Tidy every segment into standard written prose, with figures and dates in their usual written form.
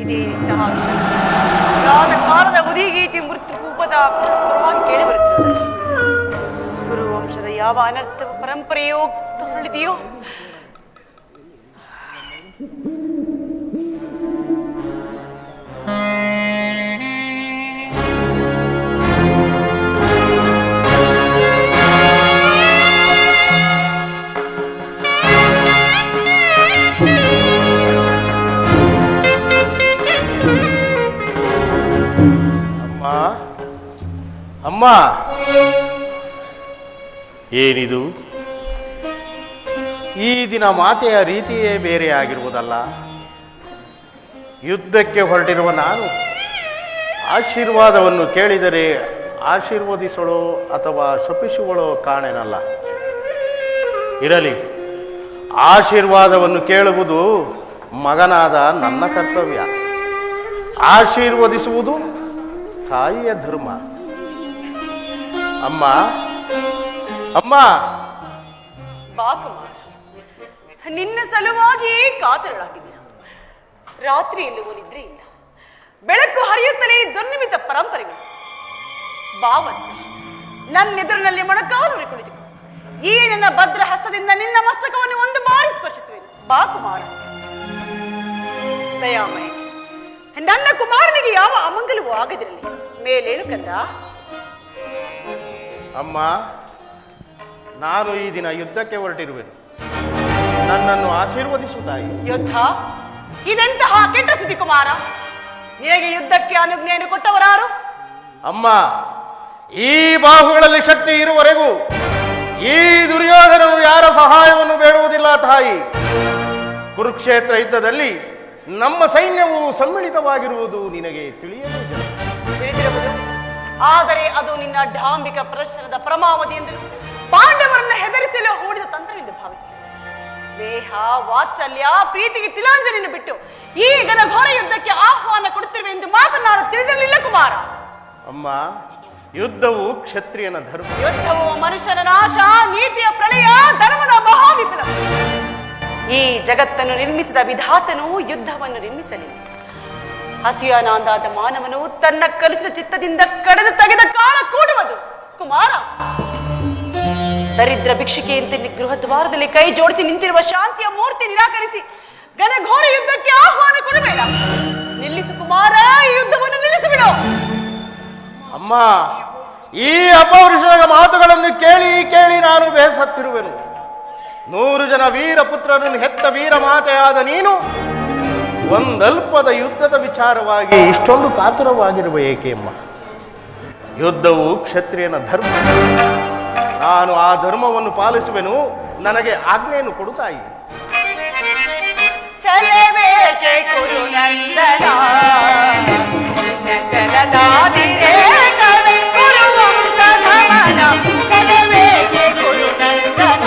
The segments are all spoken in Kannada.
ಇದೇನಿಂತಹ ವಿಷಯ? ಪ್ರಾತ ಕಾಲದ ಉದಿಗೀತಿ ಮೃತ್ಯುಕೂಪದ ಪ್ರಸರವಾಗಿ ಕೇಳಿಬರುತ್ತಿರುವುದಲ್ಲ. ಕುರುವಂಶದ ಯಾವ ಅನರ್ಥ ಪರಂಪರೆಯೋ ಹೊರಳಿದೆಯೋ? ಅಮ್ಮ, ಏನಿದು? ಈ ದಿನ ಮಾತೆಯ ರೀತಿಯೇ ಬೇರೆ ಆಗಿರುವುದಲ್ಲ. ಯುದ್ಧಕ್ಕೆ ಹೊರಟಿರುವ ನಾನು ಆಶೀರ್ವಾದವನ್ನು ಕೇಳಿದರೆ ಆಶೀರ್ವದಿಸಳೋ ಅಥವಾ ಶಪಿಸುವಳೋ ಕಾಣೆನಲ್ಲ. ಇರಲಿ, ಆಶೀರ್ವಾದವನ್ನು ಕೇಳುವುದು ಮಗನಾದ ನನ್ನ ಕರ್ತವ್ಯ, ಆಶೀರ್ವದಿಸುವುದು ತಾಯಿಯ ಧರ್ಮ. ಅಮ್ಮ, ಅಮ್ಮ. ಬಾ ಕುಮಾರ, ನಿನ್ನ ಸಲುವಾಗಿ ಕಾತರಳಾಗಿದ್ದೀರ. ರಾತ್ರಿ ಎನ್ನುವ ನಿದ್ರೆ ಇಲ್ಲ, ಬೆಳಕು ಹರಿಯುತ್ತಲೇ ದುರ್ನಿಮಿತ ಪರಂಪರೆಗಳು. ಬಾವತ್ಸ, ನನ್ನೆದುರಿನಲ್ಲಿ ಮೊಣಕಾಲೂರಿ ಕುಳಿತುಕೋ. ಈ ನನ್ನ ಭದ್ರ ಹಸ್ತದಿಂದ ನಿನ್ನ ಮಸ್ತಕವನ್ನು ಒಂದು ಬಾರಿ ಸ್ಪರ್ಶಿಸುವೆನು. ಬಾ ಕುಮಾರ. ದಯಾಮಯ, ನನ್ನ ಕುಮಾರನಿಗೆ ಯಾವ ಅಮಂಗಲವೂ ಆಗದಿರಲಿ. ಮೇಲೇನು ಕಂದ. ಅಮ್ಮ, ನಾನು ಈ ದಿನ ಯುದ್ಧಕ್ಕೆ ಹೊರಟಿರುವೆನು. ನನ್ನನ್ನು ಆಶೀರ್ವದಿಸುತ್ತಾಯಿ. ಯುದ್ಧ? ಇದೆಂತಹ ಕೆಟ್ಟ ಸುದ್ದಿ ಕುಮಾರ. ನಿನಗೆ ಯುದ್ಧಕ್ಕೆ ಅನುಜ್ಞೆಯನ್ನು ಕೊಟ್ಟವರಾರು? ಅಮ್ಮ, ಈ ಬಾಹುಗಳಲ್ಲಿ ಶಕ್ತಿ ಇರುವವರೆಗೂ ಈ ದುರ್ಯೋಧನನು ಯಾರ ಸಹಾಯವನ್ನು ಬೇಡುವುದಿಲ್ಲ ತಾಯಿ. ಕುರುಕ್ಷೇತ್ರ ಯುದ್ಧದಲ್ಲಿ ನಮ್ಮ ಸೈನ್ಯವು ಸಮ್ಮಿಳಿತವಾಗಿರುವುದು ನಿನಗೆ ತಿಳಿದಿರಬಹುದು. ಆದರೆ ಅದು ನಿನ್ನ ಡಾಂಬಿಕ ಪ್ರದರ್ಶನದ ಪರಮಾವಧಿ ಎಂದರು ಪಾಂಡವರನ್ನು ಹೆದರಿಸಲು ಹೂಡಿದ ತಂತ್ರವೆಂದು ಭಾವಿಸುತ್ತೇನೆ. ಸ್ನೇಹ, ವಾತ್ಸಲ್ಯ, ಪ್ರೀತಿಗೆ ತಿಲಾಂಜಲಿಯನ್ನು ಬಿಟ್ಟು ಈ ಘನಘೋರ ಯುದ್ಧಕ್ಕೆ ಆಹ್ವಾನ ಕೊಡುತ್ತಿರುವೆ ಎಂದು ಮಾತನಾಡ ತಿಳಿದಿರಲಿಲ್ಲ ಕುಮಾರ. ಅಮ್ಮ, ಯುದ್ಧವು ಕ್ಷತ್ರಿಯನ ಧರ್ಮ. ಯುದ್ಧವು ಮನುಷ್ಯನ ನಾಶ, ನೀತಿಯ ಪ್ರಳಯ, ಧರ್ಮದ ಮಹಾವಿಫಲ. ಈ ಜಗತ್ತನ್ನು ನಿರ್ಮಿಸಿದ ವಿಧಾತನು ಯುದ್ಧವನ್ನು ನಿರ್ಮಿಸಲಿಲ್ಲ. ಹಸಿಯನಾಂದಾದ ಮಾನವನು ತನ್ನ ಕಲಿಸಿದ ಚಿತ್ತದಿಂದ ಕಡಿದು ತೆಗೆದ ಕಾಳ ಕೂಡುವುದು ಕುಮಾರ. ದರಿದ್ರ ಭಿಕ್ಷುಕಿಯಂತೆ ಗೃಹ ದ್ವಾರದಲ್ಲಿ ಕೈ ಜೋಡಿಸಿ ನಿಂತಿರುವ ಶಾಂತಿಯ ಮೂರ್ತಿ ನಿರಾಕರಿಸಿ ಘನಘೋರ ಯುದ್ಧಕ್ಕೆ ಆಹ್ವಾನ ಕೊಡಬೇಡ. ನಿಲ್ಲಿಸು ಕುಮಾರ, ಈ ಯುದ್ಧವನ್ನು ನಿಲ್ಲಿಸಿಬಿಡು. ಅಮ್ಮ, ಈ ಅಪೌರುಷದ ಮಾತುಗಳನ್ನು ಕೇಳಿ ಕೇಳಿ ನಾನು ಬೇಸತ್ತಿರುವೆನು. 100 ಜನ ವೀರ ಪುತ್ರರನ್ನು ಹೆತ್ತ ವೀರ ಮಾತೆಯಾದ ನೀನು ಒಂದಲ್ಪದ ಯುದ್ಧದ ವಿಚಾರವಾಗಿ ಇಷ್ಟೊಂದು ಕಾತುರವಾಗಿರುವ ಏಕೆ ಅಮ್ಮ? ಯುದ್ಧವು ಕ್ಷತ್ರಿಯನ ಧರ್ಮ. ನಾನು ಆ ಧರ್ಮವನ್ನು ಪಾಲಿಸುವೆನು. ನನಗೆ ಆಜ್ಞೆಯನ್ನು ಕೊಡುತ್ತಾಯಿ. ಚಲಬೇಕೆ ಕುರುನಂದನ ಚಲದಾದಿರೇಕವೇ ಕುರುವಂಶಧಮನ. ಚಲಬೇಕೆ ಕುರುನಂದನ.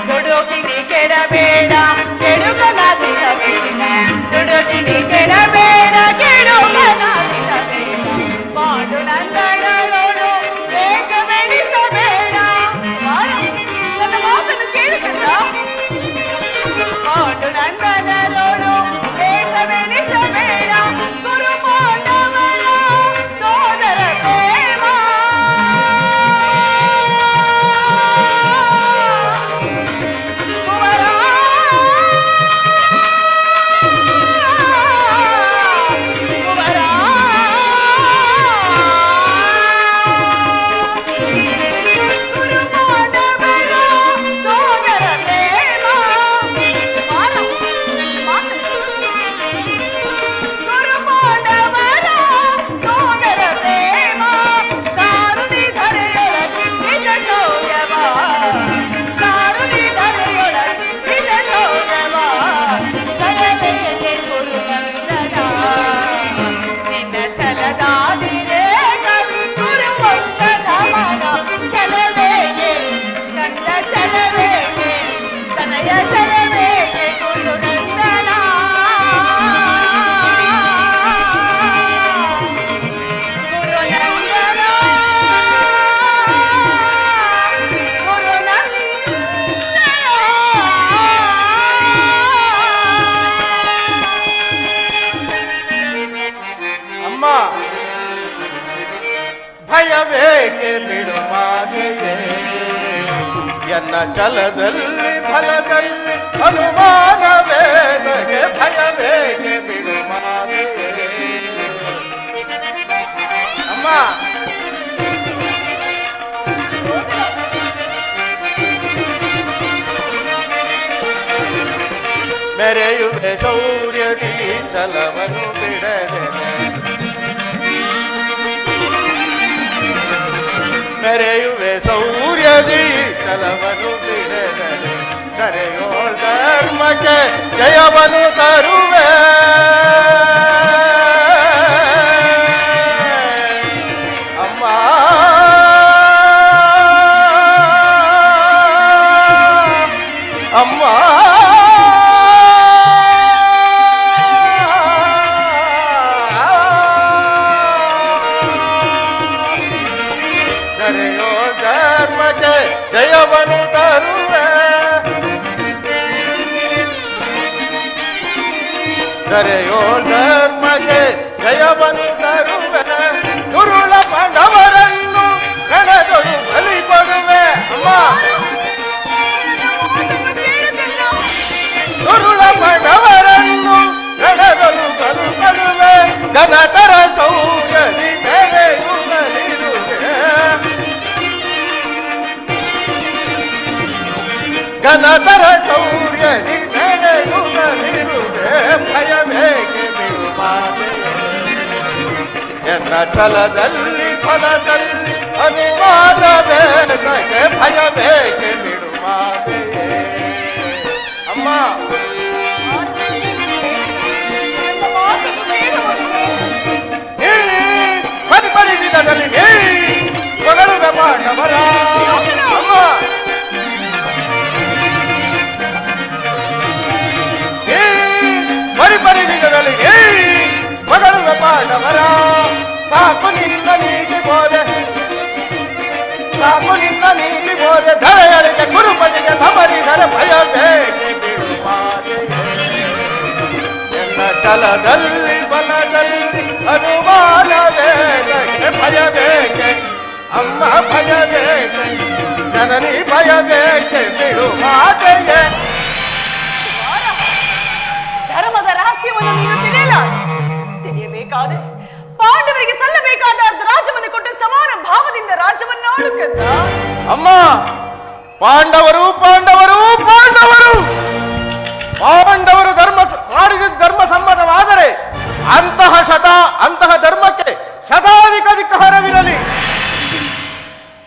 ದುಡುಕಿನಿ ಕೆಡಬೇಡ, ಕೆಡುಕನಾದಿಸಬೇಡ. ದುಡುಕಿನಿ ಕೆಡಬೇಡ, ಕೆಡುಕನಾದಿಸಬೇಡ. ಭಯವೇಕೆ ಬಿಡು ಮಾತೆಯೇ ಎನ್ನ ಛಲದಲ್ಲಿ ಫಲದಲ್ಲಿ ಅನುಮಾನವೇದಗೆ ಭಯವೇಕೆ ಬಿಡು ಮಾತೆಯೇ ಅಮ್ಮ ಮೆರೆಯುವೆ ಶೌರ್ಯದಿ ಛಲವನ್ನು ಬಿಡದೆ ಮೆರೆಯುವೆ ಶೌರ್ಯದಿ ಛಲವನ್ನು ಬಿಡದೆ ಕರೆಯೋ ಧರ್ಮಕ್ಕೆ ಜಯವನ್ನು ತರುವೆ ಅಮ್ಮ ಅಮ್ಮ ಕರೆಯೋ ಧರ್ಮಕ್ಕೆ ಜಯವನ್ನು ತರುವೆ ಕರೆಯೋ ಧರ್ಮಕ್ಕೆ ಜಯವನ್ನು ತರುವೆ ದುರುಳ ಪಾಂಡವರನ್ನು ಕಣದೊಳು ಬಲಿ ಕೊಡುವೆ ಅಮ್ಮ ದುರುಳ ಪಾಂಡವರನ್ನು ಕಣದೊಳು ಬಲಿ ಕೊಡುವೆ ಘನತರ ಶೌರ್ಯದಿ ಮೆರೆಯುತ್ತಲಿರುವೆ ಘನತರ ಶೌರ್ಯದಿ ಮೆರೆಯುತ್ತಲಿರುವೆ ಭಯವೇಕೆ ಬಿಡು ಮಾತೆಯೇ ಎನ್ನ ಛಲದಲ್ಲಿ ಫಲದಲ್ಲಿ ಅನುಮಾನವೇದಕ್ಕೆ ಭಯವೇಕೆ ಬಿಡು ಮಾತೆಯೇ ಅಮ್ಮ ಪರಿಪರಿವಿಧದಲ್ಲಿ ಮಗಳುವೆ ಪಾಂಡವರ ಅಮ್ಮ ಪರಿಪರಿವಿಧದಲ್ಲಿ ಮಗಳುವೆ ಪಾಂಡವರ ಸಾಕು ನಿನ್ನ ನೀತಿ ಬೋಧೆ ಸಾಕು ನಿನ್ನ ನೀತಿ ಬೋಧೆ ಧರೆಯಳಿಗೆ ಗುರುಪತಿಗೆ ಸಮರಿಗರ ಭಯವೇಕೆ ಬಿಡು ಮಾತೆಯೇ ಎನ್ನ ಛಲದಲ್ಲಿ ಬಲದಲ್ಲಿ ಅನುಮಾನವೇದಕ್ಕೆ ಭಯವೇಕೆ ಅಮ್ಮ ಭಯವೇಕೆ ಜನನಿ ಭಯವೇಕೆ ಬಿಡು ಮಾತೆಯೇ ಧರ್ಮದ ರಹಸ್ಯವನ್ನು ನೀನು ತಿಳಿಯಬೇಕಾದರೆ ಪಾಂಡವರಿಗೆ ಸಲ್ಲಬೇಕಾದ ರಾಜ್ಯವನ್ನು ಕೊಟ್ಟು ಸಮಾನ ಭಾವದಿಂದ ರಾಜ್ಯವನ್ನು ಆಳುಕಂದ ಅಮ್ಮ ಪಾಂಡವರು ಪಾಂಡವರು ಪಾಂಡವರು ಪಾಂಡವರು ಮಾಡಿದ ಧರ್ಮ ಸಮ್ಮತವಾದರೆ ಅಂತಹ ಧರ್ಮಕ್ಕೆ ಶತಾಧಿಕಹರವಿರಲಿ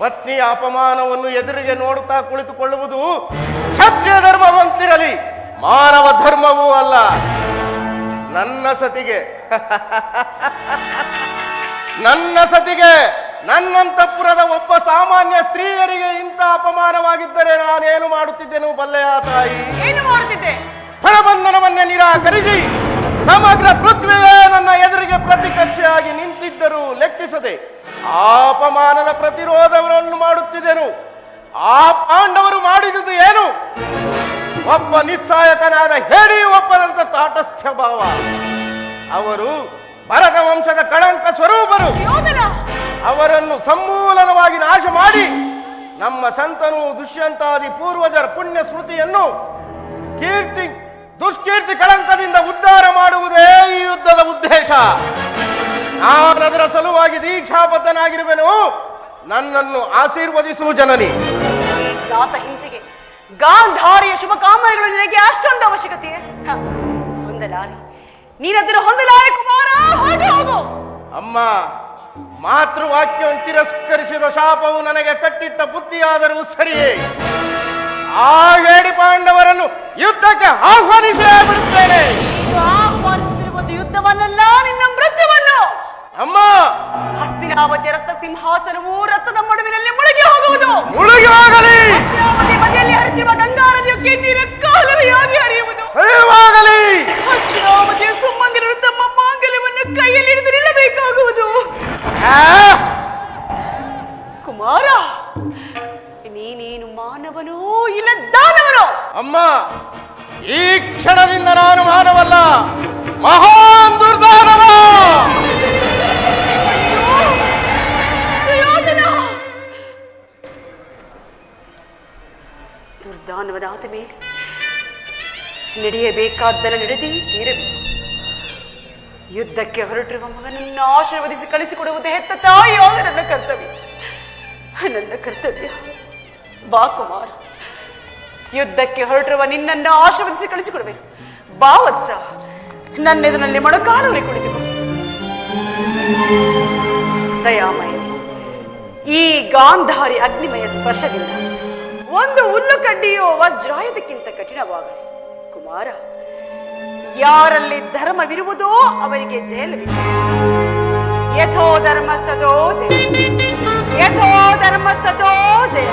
ಪತ್ನಿಯ ಅಪಮಾನವನ್ನು ಎದುರಿಗೆ ನೋಡುತ್ತಾ ಕುಳಿತುಕೊಳ್ಳುವುದು ಕ್ಷತ್ರಿಯ ಧರ್ಮವಂತಿರಲಿ ಮಾನವ ಧರ್ಮವೂ ಅಲ್ಲ ನನ್ನ ಸತಿಗೆ ನನ್ನಂತಃಪುರದ ಒಬ್ಬ ಸಾಮಾನ್ಯ ಸ್ತ್ರೀಯರಿಗೆ ಇಂಥ ಅಪಮಾನವಾಗಿದ್ದರೆ ನಾನೇನು ಮಾಡುತ್ತಿದ್ದೆನು ಬಲ್ಲೆಯ ತಾಯಿ ಏನು ಮಾಡುತ್ತಿದ್ದೆ ಪರಬಂಧನವನ್ನೇ ನಿರಾಕರಿಸಿ ಸಮಗ್ರ ಪೃಥ್ವಿಯೇ ನನ್ನ ಎದುರಿಗೆ ಪ್ರತಿಕಕ್ಷೆಯಾಗಿ ನಿಂತಿದ್ದರೂ ಲೆಕ್ಕಿಸದೆ ಆ ಅಪಮಾನದ ಪ್ರತಿರೋಧವನ್ನು ಮಾಡುತ್ತಿದ್ದೆನು ಆ ಪಾಂಡವರು ಮಾಡಿದುದು ಏನು ಒಬ್ಬ ನಿಸ್ಸಾಯಕನಾದ ಹೇಳಿ ಒಬ್ಬರಂತ ತಾಟಸ್ಥ್ಯ ಭಾವ ಅವರು ಭರತ ವಂಶದ ಕಳಂಕ ಸ್ವರೂಪರು ಅವರನ್ನು ಸಮೂಲನವಾಗಿ ನಾಶ ಮಾಡಿ ನಮ್ಮ ಸಂತನು ದುಷ್ಯಂತಾದಿ ಪೂರ್ವಜರ ಪುಣ್ಯ ಸ್ಮೃತಿಯನ್ನು ದುಷ್ಕೀರ್ತಿ ಕಳಂಕದಿಂದ ಉದ್ಧಾರ ಮಾಡುವುದೇ ಈ ಯುದ್ಧದ ಉದ್ದೇಶ ನಾನದರ ಸಲುವಾಗಿ ದೀಕ್ಷಾಬದ್ಧನಾಗಿರುವೆನು ನನ್ನನ್ನು ಆಶೀರ್ವದಿಸುವ ಜನನಿ ಹಿಂಸೆಗೆ ಗಾಂಧಾರಿಯ ಶುಭ ಕಾಮನೆಗಳು ನಿನಗೆ ಅಷ್ಟೊಂದು ಅವಶ್ಯಕತೆ ಹೊಂದಲಾರೆ ನೀನದರ ಹೊಂದಲಾರೆ ಕುಮಾರ ಹೋಗು ಅಮ್ಮ ಮಾತೃವಾಕ್ಯವನ್ನು ತಿರಸ್ಕರಿಸಿದ ಶಾಪವು ನನಗೆ ಕಟ್ಟಿಟ್ಟ ಬುದ್ಧಿಯಾದರೂ ಸರಿಯೇ ಆ ಹೇಡಿ ಪಾಂಡವರನ್ನು ಯುದ್ಧಕ್ಕೆ ಆಹ್ವಾನಿಸೇ ಬಿಡುತ್ತೇನೆ ಆಹ್ವಾನಿಸುತ್ತಿರುವುದು ಯುದ್ಧವನ್ನಲ್ಲ ನಿನ್ನ ಮೃತ್ಯುವನ್ನು ಅಮ್ಮ ಹಸ್ತಿನಾವತಿಯ ರಕ್ತ ಸಿಂಹಾಸನವು ರಕ್ತದ ಮಡುವಿನಲ್ಲಿ ಮುಳುಗಿ ಹೋಗುವುದು ಮುಳುಗಿ ಹೋಗಲಿ ಹಸ್ತಿನಾವತಿ ಬದಿಯಲ್ಲಿ ಹರಿತಿರುವ ಗಂಗಾ ನದಿಯು ಕೆನ್ನೀರ ಕಾಲುವೆಯಾಗಿ ಹರಿಯುವುದು ಹರಿಯುವಾಗಲಿ ಹಸ್ತಿನಾವತಿಯ ಸುಮ್ಮಂದಿರರು ತಮ್ಮ ಮಾಂಗಲ್ಯವನ್ನು ಕೈಯಲ್ಲಿ ಹಿಡಿದು ನಿಲ್ಲಬೇಕಾಗುವುದು ಕುಮಾರ ನೀನೇನು ಮಾನವನೋ ಇಲ್ಲ ದಾನವನೋ ಅಮ್ಮ ಈ ಕ್ಷಣದಿಂದ ನಾನು ಮಾನವಲ್ಲ ಮಹಾನ್ ದುರ್ದಾನವ ಮೈದಾನವನಾದ ಮೇಲೆ ನಡೆಯಬೇಕಾದ್ದನ್ನು ನಡೆದೇ ತೀರಬೇಕು. ಯುದ್ಧಕ್ಕೆ ಹೊರಟಿರುವ ಮಗನನ್ನು ಆಶೀರ್ವದಿಸಿ ಕಳಿಸಿಕೊಡುವುದು ಹೆತ್ತ ತಾಯಿಯಾದ ನನ್ನ ಕರ್ತವ್ಯ. ನನ್ನ ಕರ್ತವ್ಯ. ಬಾ ಕುಮಾರ, ಯುದ್ಧಕ್ಕೆ ಹೊರಟಿರುವ ನಿನ್ನನ್ನು ಆಶೀರ್ವದಿಸಿ ಕಳಿಸಿಕೊಡಬೇಕು. ಬಾ ವತ್ಸ, ನನ್ನೆದುರಲ್ಲಿ ಮೊಣಕಾಲೂರಿ ಕುಳಿತುಕೊ. ದಯಾಮಯ, ಈ ಗಾಂಧಾರಿ ಅಗ್ನಿಮಯ ಸ್ಪರ್ಶದಿಂದ ಒಂದು ಹುಲ್ಲು ಕಡ್ಡಿಯೋ ವಜ್ರಾಯುಧಕ್ಕಿಂತ ಕಠಿಣವಾಗಲಿ. ಕುಮಾರ, ಯಾರಲ್ಲಿ ಧರ್ಮವಿರುವುದೋ ಅವರಿಗೆ ಜಯ ಲಭಿಸಲಿ. ಯಥೋ ಧರ್ಮಸ್ತೋ ಜಯ, ಯಥೋ ಧರ್ಮಸ್ತೋ ಜಯ,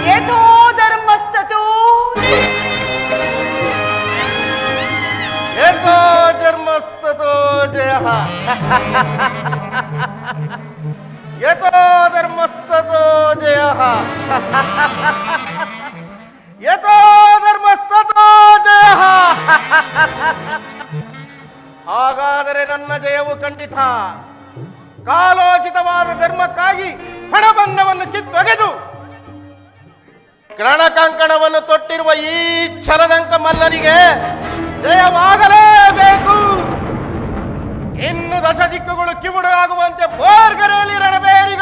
ಯಥೋ ಧರ್ಮಸ್ತೋ ಜಯ. ಯಥೋ ಧರ್ಮಸ್ತೋ ಜಯ, ಯಥೋ ಧರ್ಮಸ್ತೋ ಜಯ, ಯಥೋ ಧರ್ಮಸ್ತೋ ಜಯ. ಹಾಗಾದರೆ ನನ್ನ ಜಯವು ಖಂಡಿತ. ಕಾಲೋಚಿತವಾದ ಧರ್ಮಕ್ಕಾಗಿ ಹಣಬಂಧವನ್ನು ಕಿತ್ತೊಗೆದು ಕಣಕಂಕಣವನ್ನು ತೊಟ್ಟಿರುವ ಈ ಛಲದಂಕ ಮಲ್ಲನಿಗೆ ಜಯವಾಗಲೇಬೇಕು. ಇನ್ನು ದಶ ದಿಕ್ಕುಗಳು ಕಿವುಡು ಆಗುವಂತೆ ಬೋರ್ಗರೆಯಲ್ಲಿ ರಣಬೇರಿ